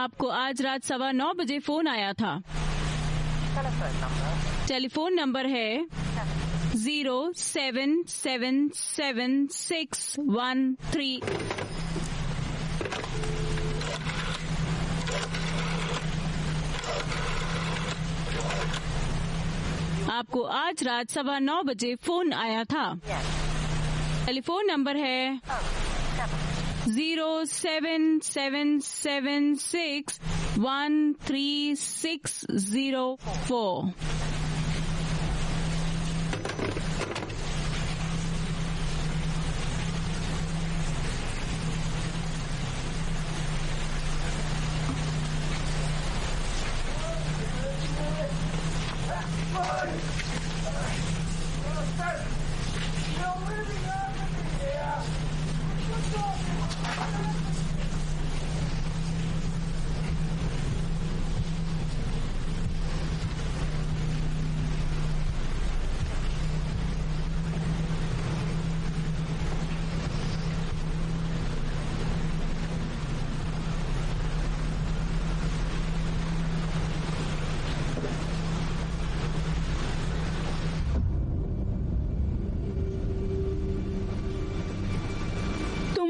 आपको आज रात 9:15 फोन आया था। टेलीफोन नंबर है 0777613। आपको आज रात 9:15 फोन आया था। टेलीफोन नंबर है 07776133604।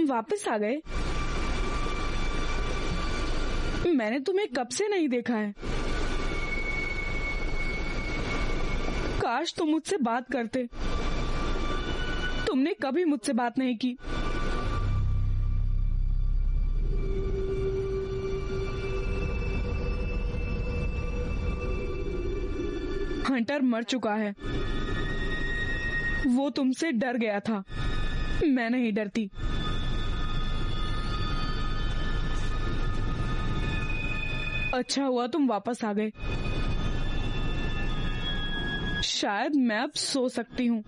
वापस आ गए? मैंने तुम्हें कब से नहीं देखा है। काश तुम मुझसे बात करते। तुमने कभी मुझसे बात नहीं की। हंटर मर चुका है। वो तुमसे डर गया था। मैं नहीं डरती। अच्छा हुआ तुम वापस आ गए। शायद मैं अब सो सकती हूँ।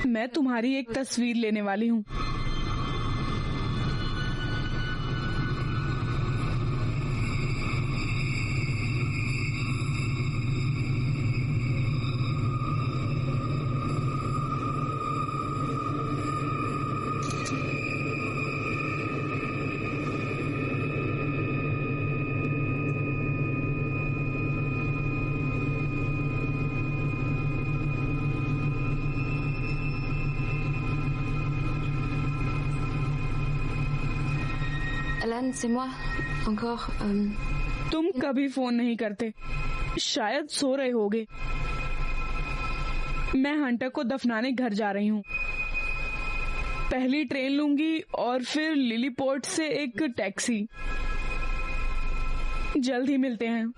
मैं तुम्हारी एक तस्वीर लेने वाली हूँ। Alan, c'est moi. Encore. तुम कभी फोन नहीं करते। शायद सो रहे होगे। मैं हंटर को दफनाने घर जा रही हूँ। पहली ट्रेन लूंगी और फिर लिलीपोर्ट से एक टैक्सी। जल्द ही मिलते हैं।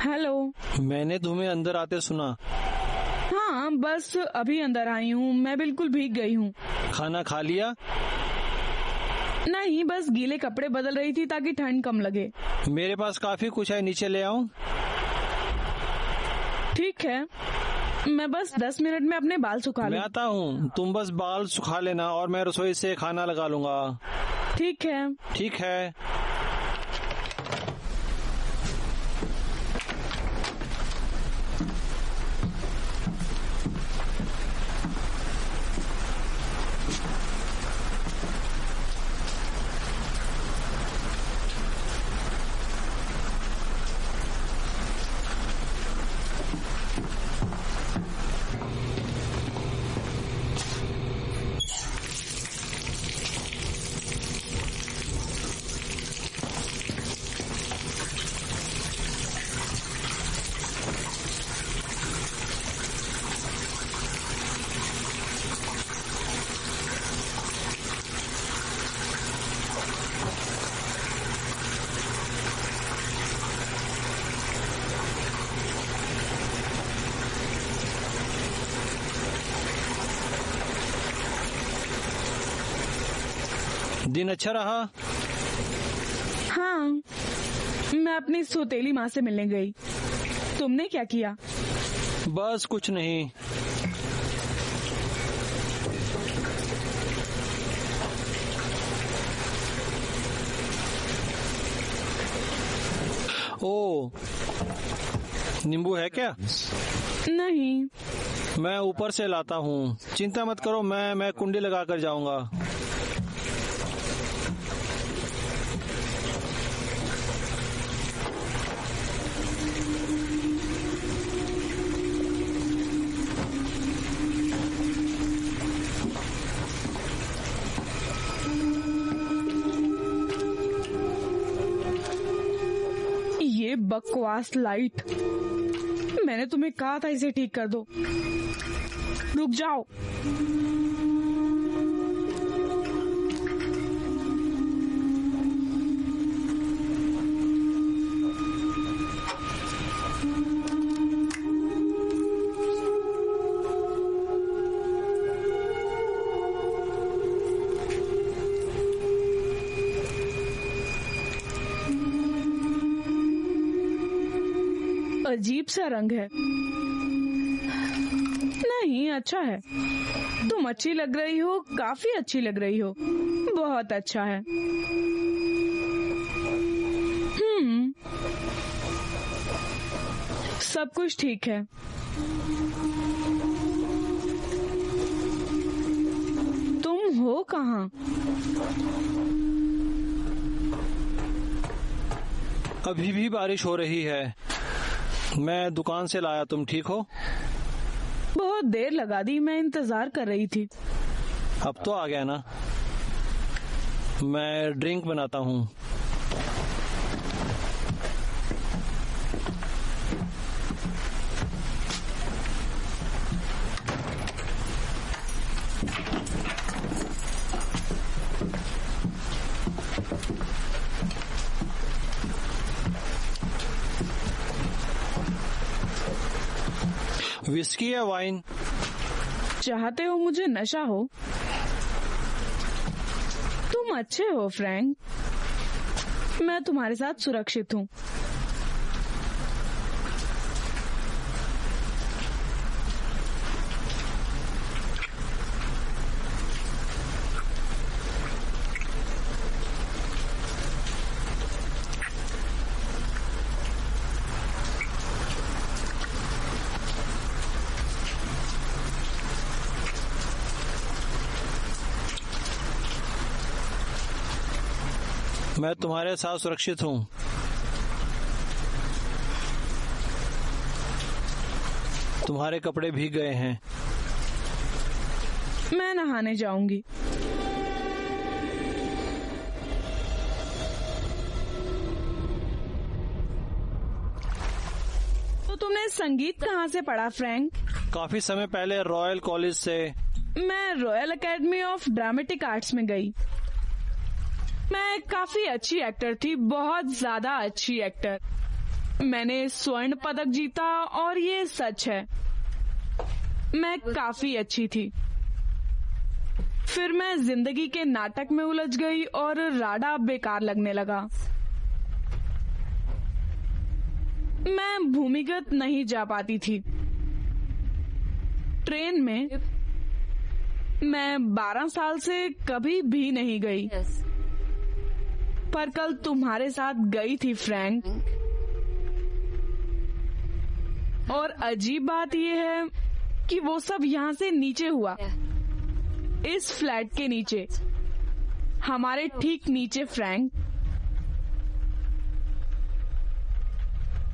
हेलो। मैंने तुम्हें अंदर आते सुना। हाँ, बस अभी अंदर आई हूँ। मैं बिल्कुल भीग गई हूँ। खाना खा लिया? नहीं, बस गीले कपड़े बदल रही थी ताकि ठंड कम लगे। मेरे पास काफी कुछ है, नीचे ले आऊं? ठीक है, मैं बस 10 मिनट में अपने बाल सुखा मैं लूं। आता हूँ, तुम बस बाल सुखा लेना और मैं रसोई से खाना लगा लूंगा। ठीक है। ठीक है। दिन अच्छा रहा? हाँ, मैं अपनी सौतेली माँ से मिलने गई। तुमने क्या किया? बस कुछ नहीं। ओ, नींबू है क्या? नहीं। मैं ऊपर से लाता हूँ, चिंता मत करो। मैं कुंडी लगा कर जाऊंगा। ये बकवास लाइट, मैंने तुम्हें कहा था इसे ठीक कर दो। रुक जाओ। अजीब सा रंग है। नहीं, अच्छा है। तुम अच्छी लग रही हो, काफी अच्छी लग रही हो। बहुत अच्छा है। सब कुछ ठीक है। तुम हो कहाँ? अभी भी बारिश हो रही है। मैं दुकान से लाया। तुम ठीक हो? बहुत देर लगा दी, मैं इंतजार कर रही थी। अब तो आ गया ना। मैं ड्रिंक बनाता हूँ। विस्की या वाइन? चाहते हो मुझे नशा हो? तुम अच्छे हो फ्रैंक, मैं तुम्हारे साथ सुरक्षित हूँ। मैं तुम्हारे साथ सुरक्षित हूँ। तुम्हारे कपड़े भीग गए हैं। मैं नहाने जाऊंगी। तो तुमने संगीत कहाँ से पढ़ा फ्रैंक? काफी समय पहले रॉयल कॉलेज से। मैं royal academy of dramatic arts में गई। मैं काफी अच्छी एक्टर थी, बहुत ज्यादा अच्छी एक्टर। मैंने स्वर्ण पदक जीता और ये सच है, मैं काफी अच्छी थी। फिर मैं जिंदगी के नाटक में उलझ गई और राडा बेकार लगने लगा। मैं भूमिगत नहीं जा पाती थी। ट्रेन में मैं 12 साल से कभी भी नहीं गई, पर कल तुम्हारे साथ गई थी फ्रैंक। और अजीब बात यह है कि वो सब यहाँ से नीचे हुआ, इस फ्लैट के नीचे, हमारे ठीक नीचे फ्रैंक।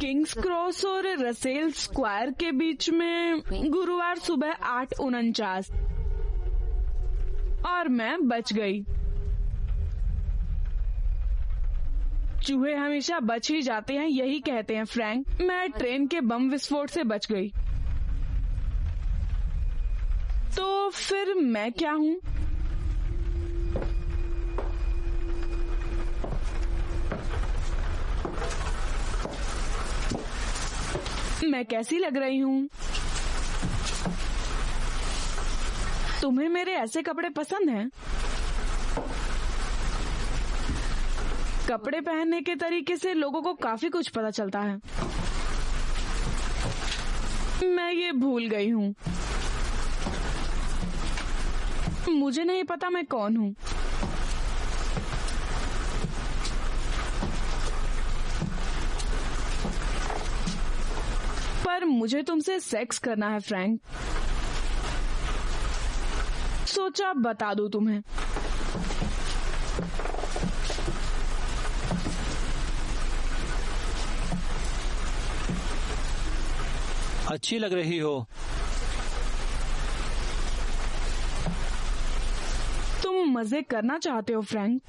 किंग्स क्रॉस और रसेल स्क्वायर के बीच में गुरुवार सुबह 8:49 और मैं बच गई। चूहे हमेशा बच ही जाते हैं, यही कहते हैं फ्रैंक। मैं ट्रेन के बम विस्फोट से बच गई। तो फिर मैं क्या हूँ? मैं कैसी लग रही हूँ? तुम्हें मेरे ऐसे कपड़े पसंद हैं? कपड़े पहनने के तरीके से लोगों को काफी कुछ पता चलता है। मैं ये भूल गई हूँ। मुझे नहीं पता मैं कौन हूँ। पर मुझे तुमसे सेक्स करना है फ्रैंक। सोचा बता दूं तुम्हें। अच्छी लग रही हो। तुम मजे करना चाहते हो फ्रैंक?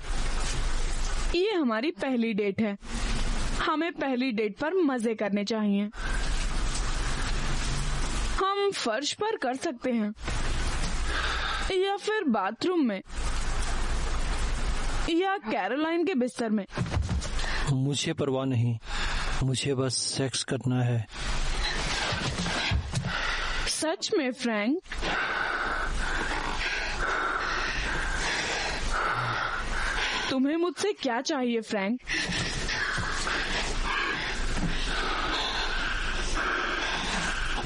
ये हमारी पहली डेट है, हमें पहली डेट पर मजे करने चाहिए। हम फर्श पर कर सकते हैं या फिर बाथरूम में या कैरोलाइन के बिस्तर में। मुझे परवाह नहीं, मुझे बस सेक्स करना है। सच में फ्रैंक? तुम्हें मुझसे क्या चाहिए फ्रैंक?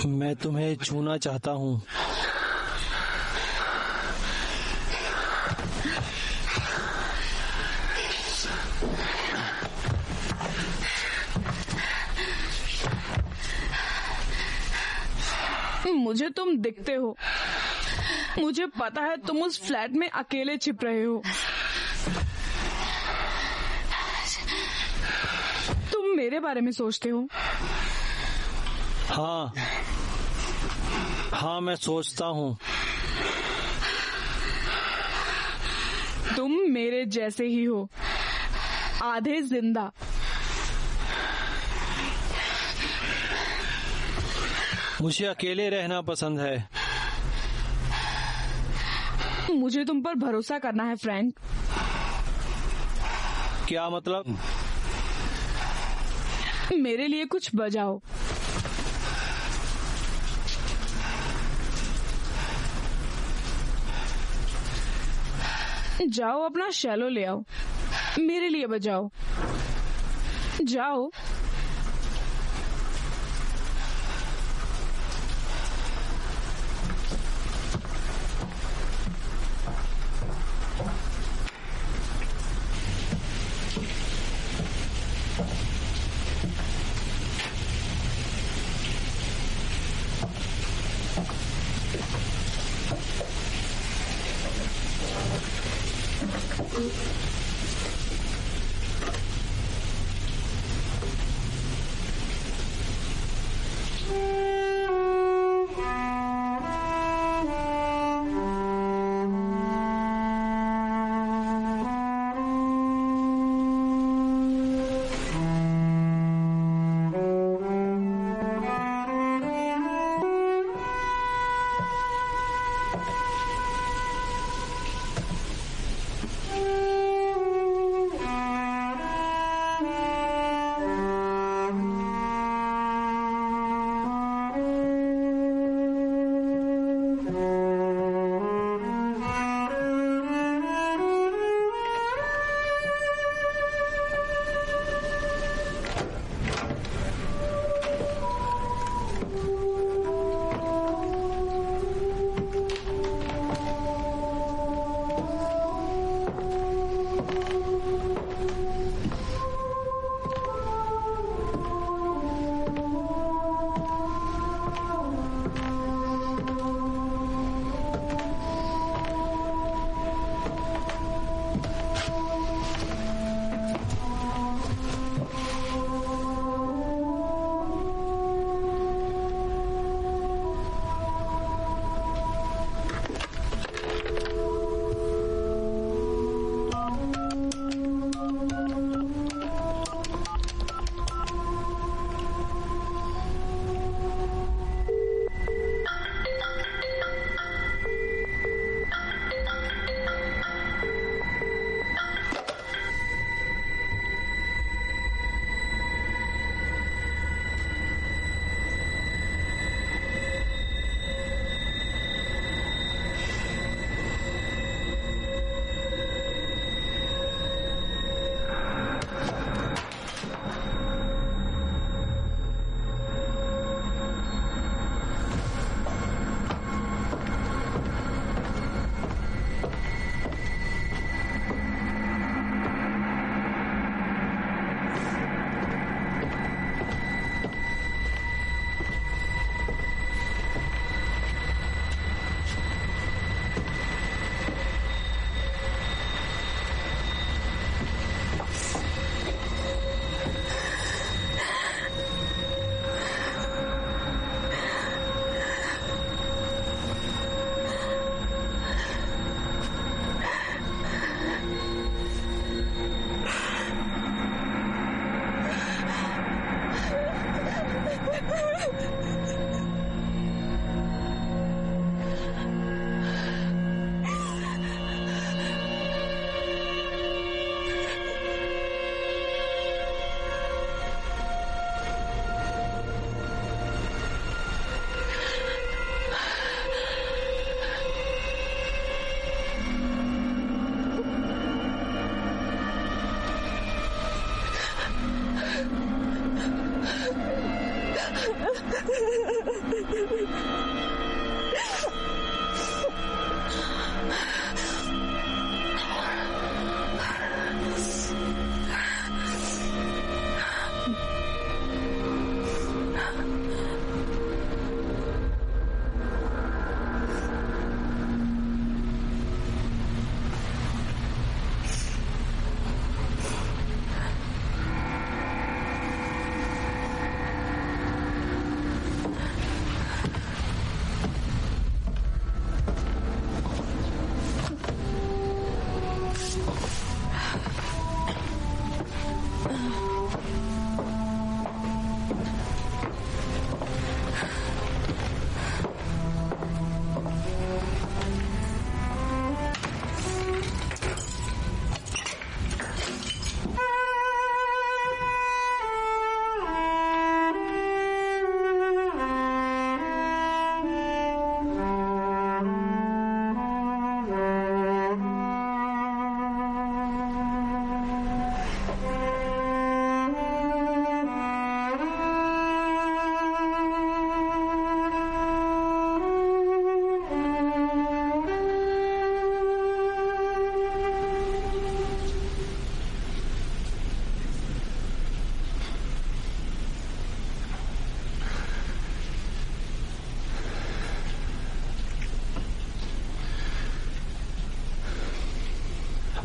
मैं तुम्हें छूना चाहता हूँ। मुझे तुम दिखते हो, मुझे पता है तुम उस फ्लैट में अकेले छिप रहे हो। तुम मेरे बारे में सोचते हो? हाँ, मैं सोचता हूँ। तुम मेरे जैसे ही हो, आधे जिंदा। मुझे अकेले रहना पसंद है। मुझे तुम पर भरोसा करना है फ्रैंक। क्या मतलब? मेरे लिए कुछ बजाओ। जाओ अपना शैलो ले आओ, मेरे लिए बजाओ, जाओ।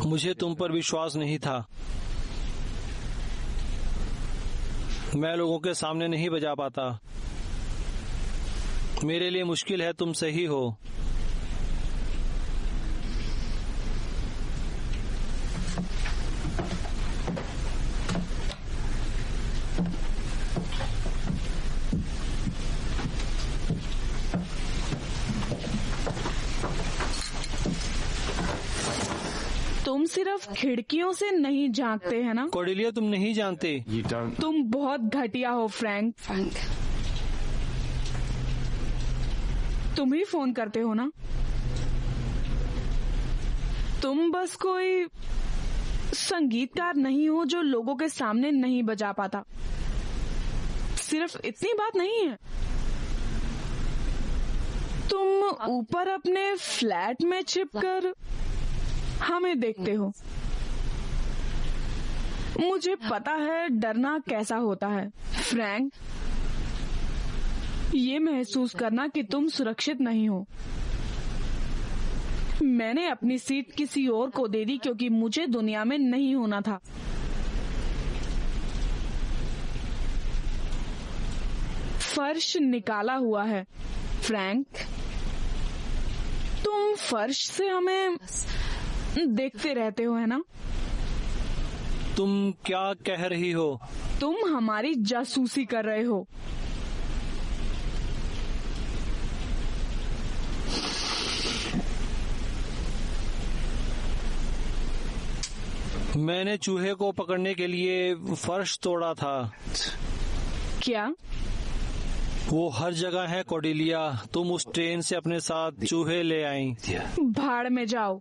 मुझे तुम पर विश्वास नहीं था। मैं लोगों के सामने नहीं बजा पाता। मेरे लिए मुश्किल है, तुम सही हो। तुम सिर्फ खिड़कियों से नहीं झांकते हैं ना? कॉर्डेलिया, तुम नहीं जानते। तुम बहुत घटिया हो फ्रैंक। Frank. तुम ही फोन करते हो ना? तुम बस कोई संगीतकार नहीं हो जो लोगों के सामने नहीं बजा पाता। सिर्फ इतनी बात नहीं है, तुम ऊपर अपने फ्लैट में छिपकर हमें देखते हो। मुझे पता है डरना कैसा होता है फ्रैंक, ये महसूस करना कि तुम सुरक्षित नहीं हो। मैंने अपनी सीट किसी और को दे दी क्योंकि मुझे दुनिया में नहीं होना था। फर्श निकाला हुआ है फ्रैंक। तुम फर्श से हमें देखते रहते हो, है ना? तुम क्या कह रही हो? तुम हमारी जासूसी कर रहे हो। मैंने चूहे को पकड़ने के लिए फर्श तोड़ा था। क्या? वो हर जगह है कॉर्डेलिया। तुम उस ट्रेन से अपने साथ चूहे ले आई। भाड़ में जाओ।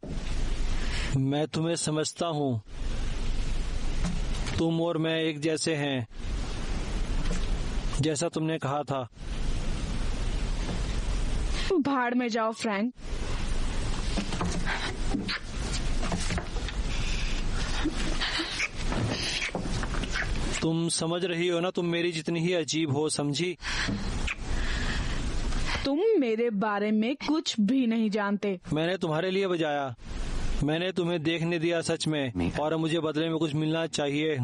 मैं तुम्हें समझता हूँ। तुम और मैं एक जैसे हैं, जैसा तुमने कहा था। भाड़ में जाओ फ्रैंक। तुम समझ रही हो ना, तुम मेरी जितनी ही अजीब हो, समझी? तुम मेरे बारे में कुछ भी नहीं जानते। मैंने तुम्हारे लिए बजाया, मैंने तुम्हें देखने दिया सच में, और मुझे बदले में कुछ मिलना चाहिए।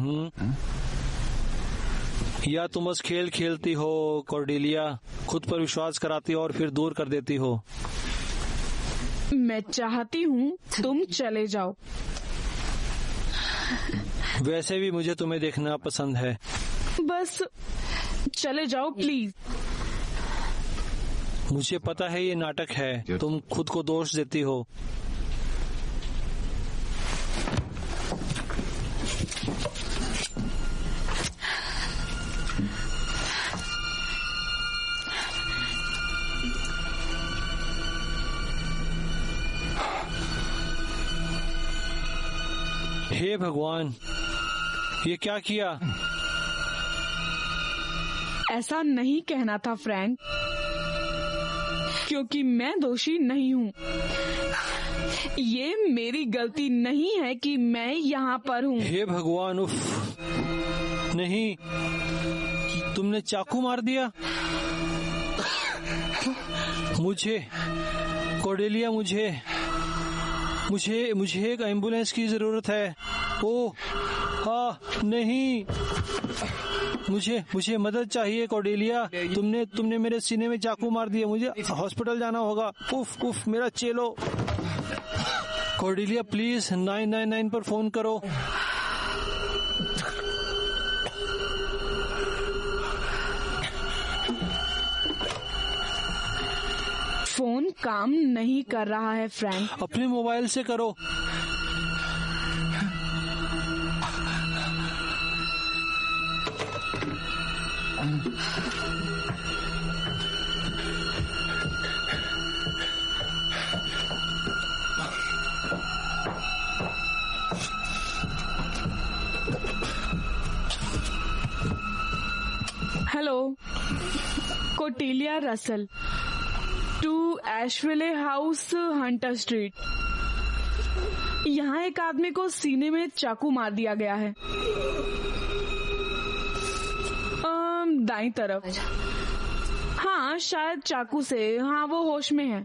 या तुम बस खेल खेलती हो कॉर्डेलिया, खुद पर विश्वास कराती हो और फिर दूर कर देती हो। मैं चाहती हूँ तुम चले जाओ। वैसे भी मुझे तुम्हें देखना पसंद है। बस चले जाओ प्लीज। मुझे पता है ये नाटक है, तुम खुद को दोष देती हो। हे भगवान, ये क्या किया? ऐसा नहीं कहना था फ्रैंक, क्योंकि मैं दोषी नहीं हूँ। ये मेरी गलती नहीं है कि मैं यहाँ पर हूँ। हे भगवान, उफ, नहीं, तुमने चाकू मार दिया मुझे। कॉर्डेलिया, मुझे एक एम्बुलेंस की जरूरत है। ओह हाँ, नहीं, मुझे मदद चाहिए कॉर्डेलिया। तुमने मेरे सीने में चाकू मार दिया, मुझे हॉस्पिटल जाना होगा। उफ, मेरा चेलो। कॉर्डेलिया प्लीज 999 पर फोन करो। फोन काम नहीं कर रहा है फ्रैंक। अपने मोबाइल से करो। Hello, Cotilia Russell to Asheville house, Hunter street. यहाँ एक आदमी को सीने में चाकू मार दिया गया है। दाईं तरफ। हाँ, शायद चाकू से। हाँ, वो होश में है।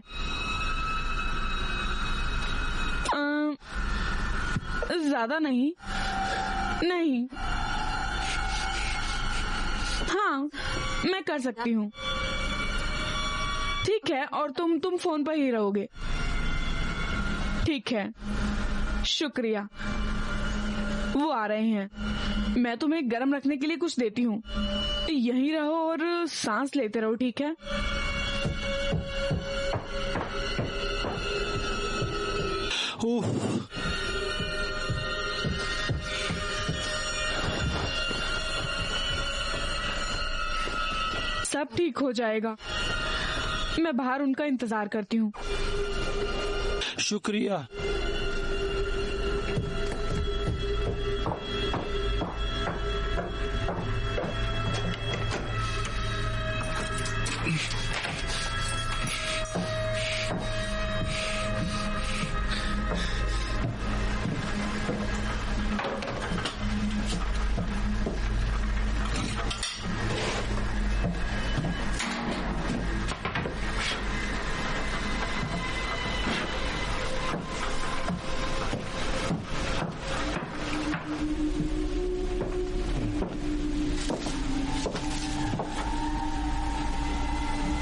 ज्यादा नहीं। नहीं, हाँ मैं कर सकती हूँ। ठीक है, और तुम फोन पर ही रहोगे? ठीक है, शुक्रिया। वो आ रहे हैं। मैं तुम्हें गर्म रखने के लिए कुछ देती हूँ। यहीं रहो और सांस लेते रहो, ठीक है? सब ठीक हो जाएगा। मैं बाहर उनका इंतजार करती हूँ। शुक्रिया।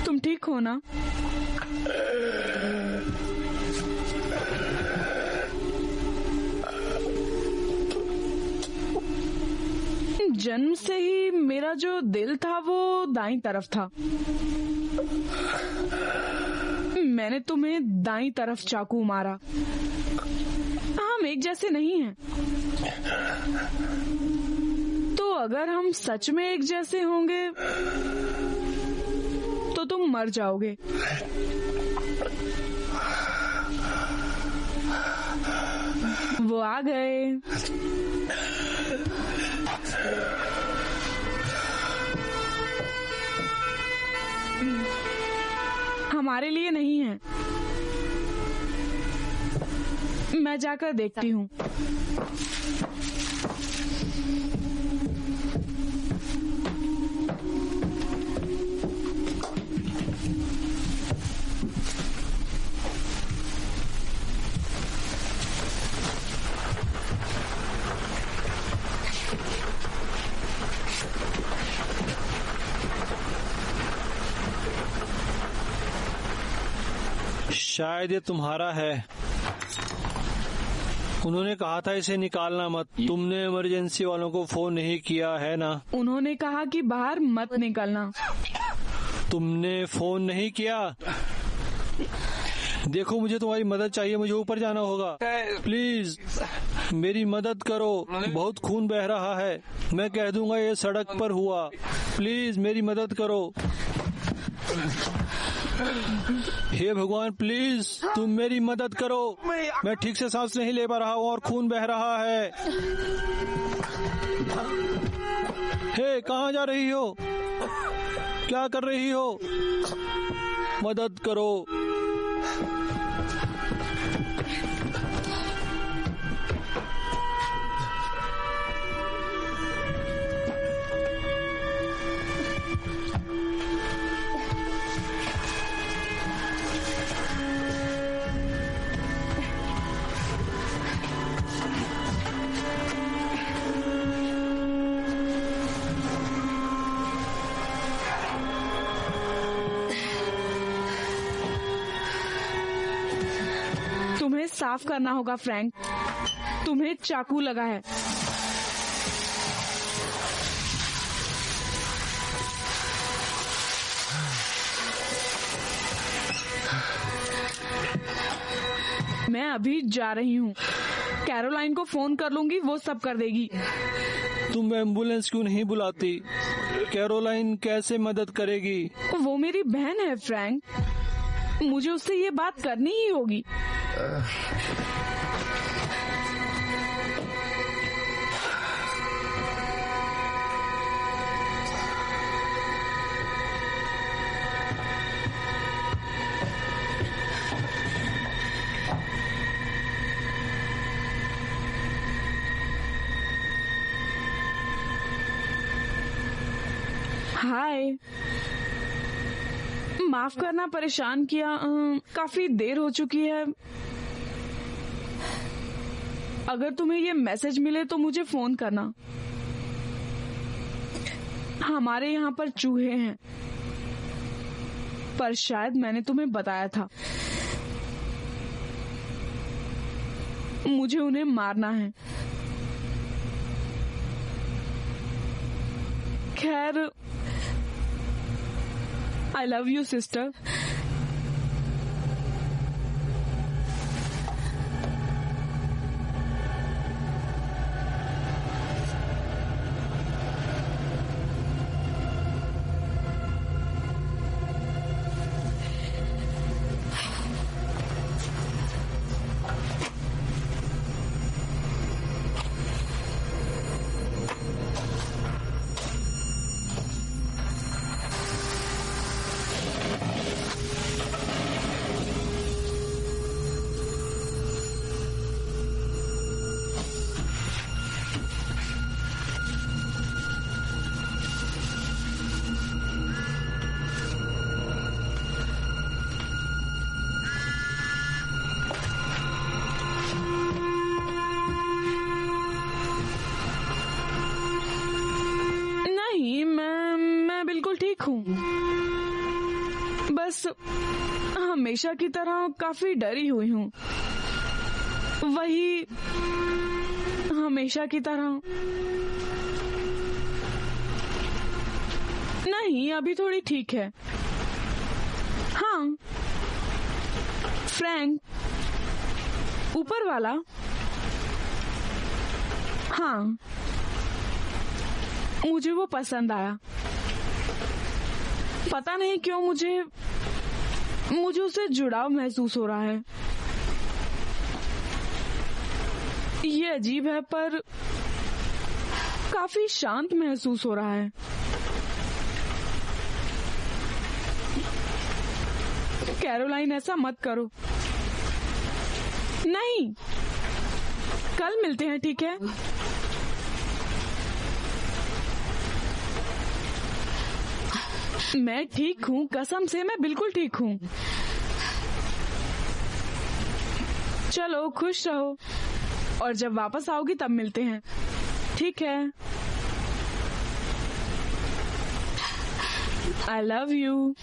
तुम ठीक हो ना? जन्म से ही मेरा जो दिल था वो दाईं तरफ था। मैंने तुम्हें दाईं तरफ चाकू मारा। हम एक जैसे नहीं हैं। तो अगर हम सच में एक जैसे होंगे तो तुम मर जाओगे। वो आ गए। हमारे लिए नहीं है। मैं जाकर देखती हूँ। शायद ये तुम्हारा है। उन्होंने कहा था इसे निकालना मत। तुमने इमरजेंसी वालों को फोन नहीं किया है ना? उन्होंने कहा कि बाहर मत निकलना। तुमने फोन नहीं किया? देखो, मुझे तुम्हारी मदद चाहिए। मुझे ऊपर जाना होगा। प्लीज मेरी मदद करो। बहुत खून बह रहा है। मैं कह दूंगा ये सड़क पर हुआ। प्लीज मेरी मदद करो। हे भगवान, प्लीज तुम मेरी मदद करो। मैं ठीक से सांस नहीं ले पा रहा हूँ और खून बह रहा है। हे, कहाँ जा रही हो? क्या कर रही हो? मदद करो। तुम्हें साफ करना होगा फ्रैंक। तुम्हें चाकू लगा है। मैं अभी जा रही हूँ। कैरोलाइन को फोन कर लूंगी, वो सब कर देगी। तुम एम्बुलेंस क्यों नहीं बुलाती? कैरोलाइन कैसे मदद करेगी? वो मेरी बहन है फ्रैंक। मुझे उससे ये बात करनी ही होगी। हाय, माफ करना परेशान किया। काफी देर हो चुकी है। अगर तुम्हें ये मैसेज मिले तो मुझे फोन करना। हमारे यहाँ पर चूहे हैं, पर शायद मैंने तुम्हें बताया था। मुझे उन्हें मारना है। खैर, आई लव यू सिस्टर। बस हमेशा की तरह काफी डरी हुई हूँ, वही हमेशा की तरह। नहीं, अभी थोड़ी ठीक है। हाँ, फ्रैंक, ऊपर वाला। हाँ, मुझे वो पसंद आया। पता नहीं क्यों मुझे उससे जुड़ाव महसूस हो रहा है। ये अजीब है, पर काफी शांत महसूस हो रहा है। कैरोलाइन, ऐसा मत करो। नहीं, कल मिलते हैं, ठीक है? मैं ठीक हूँ, कसम से मैं बिल्कुल ठीक हूँ। चलो, खुश रहो, और जब वापस आओगी तब मिलते हैं, ठीक है? I love you.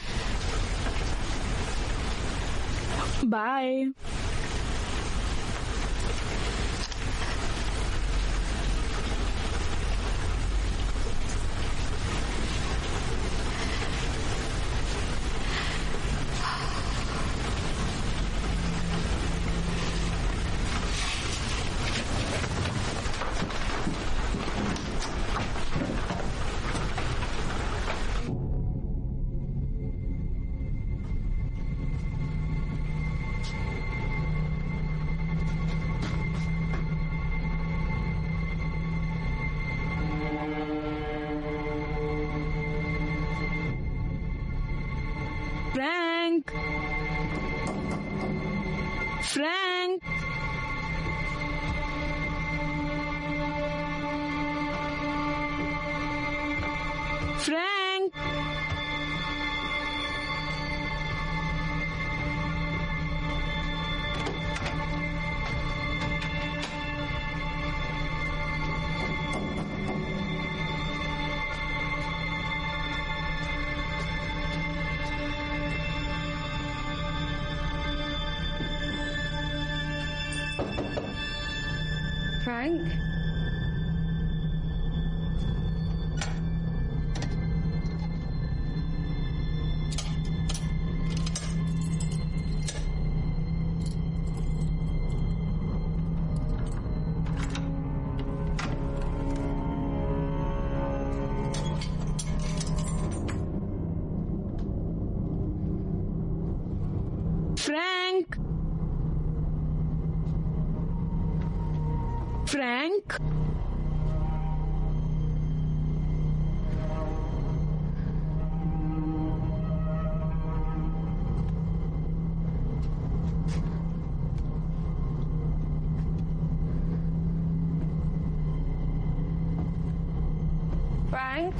Bye. Frank, Frank, Frank. Frank? Frank, Frank, Frank?